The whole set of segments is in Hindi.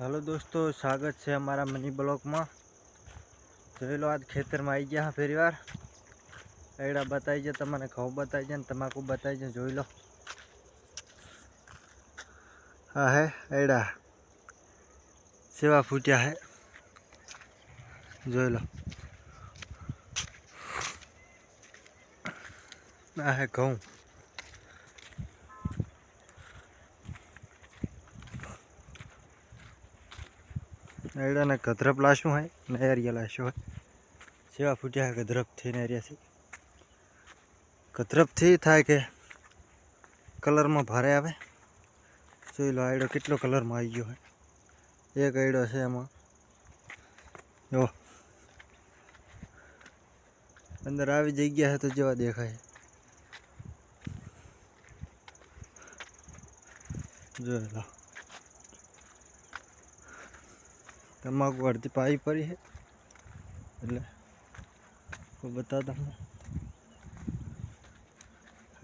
हेलो दोस्तों, स्वागत है हमारा मिनी ब्लॉग में। જોઈ લો, आज खेतर में आई गया फेरी वार एड़ा बताई जाए, तमने घઉં बताई जाए, तमाकू बताई जाए। જોઈ लो, आ है एड़ा सेवा फूटिया है। જોઈ લો, आ है घઉં। एड़ा ने गधरप लाशू है, नहरिया लाशू है। सेवा फूटिया है गधरप थी, नहरिया से गधरप थी था के कलर में भारे आवे। જોઈ લો, एड़ो कितलो कलर में आई गयो है। एक एड़ो है एम जो अंदर આવી जग्या है तो जेवा देखा है। જોઈ લો, तमाकू अर्धी पाई पड़ी है એટલે को बताता हूँ।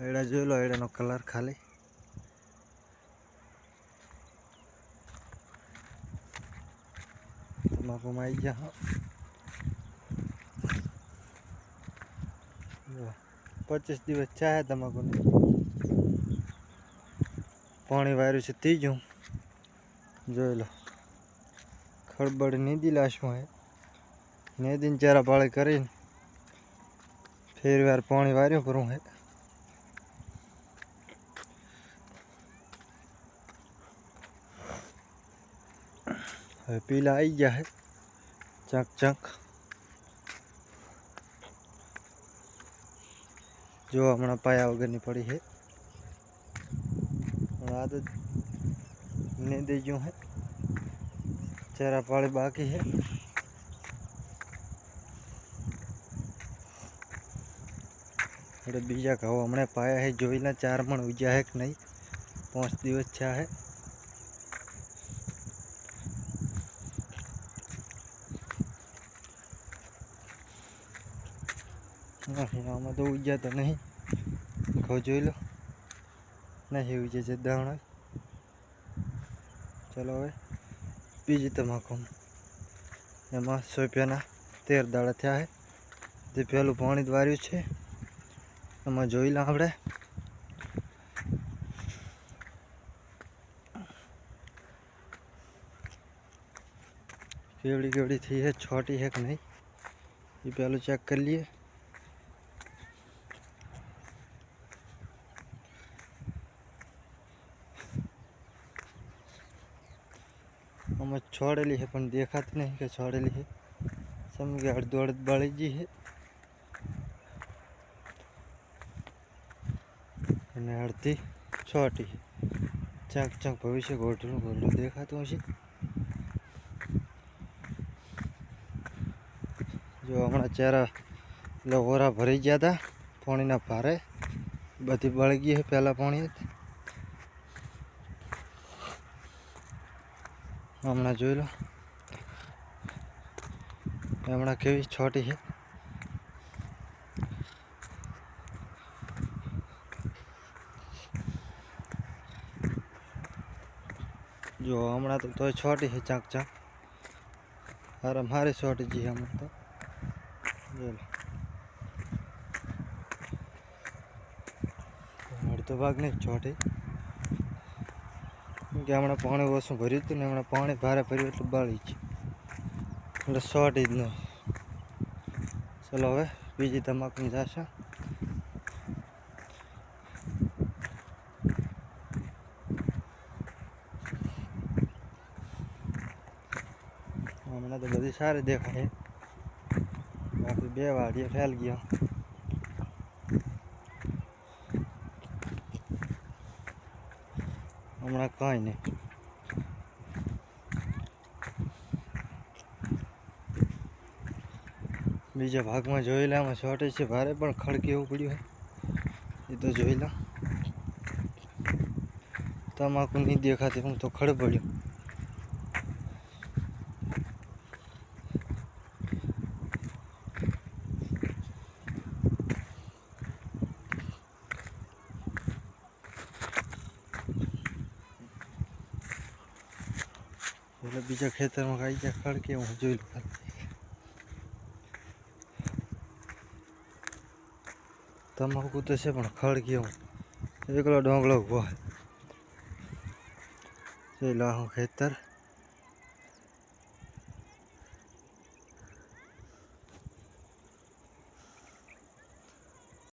एड़ा જોઈ લો, एड़ा नो कलर खाली तमाकू में आई गया। 25 દિવસ થયા तमाकू ने पानी वायरु से तीजू। જોઈ लो, खड़बड़ नींदी लाशू है। नींदी चारा पाले कर फिर यार पानी वार्यों करूँ है। पीला आई गया है चक चक। जो हमने पाया वगैरह नहीं पड़ी है, आदत नहीं दे जो है। चारा पाले बाकी है। बीजा घाव हमने पाया है। જોઈલા 4 મણ ઉગ્યા है कि नहीं। 5 દિવસ થયા है। आम तो उग्या तो नहीं घाव જોઈ लो, नहीं उगे છે દાણા। चलो હવે बीजी तमाकू एम 100 રૂપિયાના 13 દાડા થયા है। જે પેલું પાણી દ્વાર્યું છે એમાં જોઈ લો આપણે। केवड़ी केवड़ी थी है, छोटी है कि नहीं, ये पहले चेक कर लिए। हम छोड़ेली है पर देखा तो नहीं कि छोड़ेली है। समझ गया, अर्ध अर्ध बड़ी जी है, अर्धी छोटी है। चक चक भविष्य घोटलू घोटलू देखा तो हशी। जो हमारा चेहरा लोरा भरी गया था पानी ना भारे, बधी बळ गई है पहला पानी। हमने જોઈ लो, हमने केवी छोटी है। जो हमने तो छोटी है चक चक, और हमारी छोटी जी हम तो तो भाग नहीं छोटी, क्योंकि हमने पानी ओछू भर्યું હતું ને हमने पानी भारे भर्યું એટલે બળી ગઈ, એટલે छोटी ज नहीं। चलो હવે બીજી તમાકુ જાશે। हमने तो बड़ी सारी देखा है, बाकी 2 વાડીએ ફેલ ગયો। हमने कहीं नहीं। बीजा भाग में જોઈ લે, આમાં छोटे से भारे पण खड़की એવું પડ્યું है। ये तो જોઈ લો, तमाकू नहीं देखाती हूँ तो खड़ पड़ू। એટલે બીજા ખેતરમાં ખાઈ ગયા ખડ કે હું જોઈ લઉં. તમાકુ તો છે પણ ખડ કેવું એકલો ડોંગળો ઉભો જોઈ લો હું ખેતર.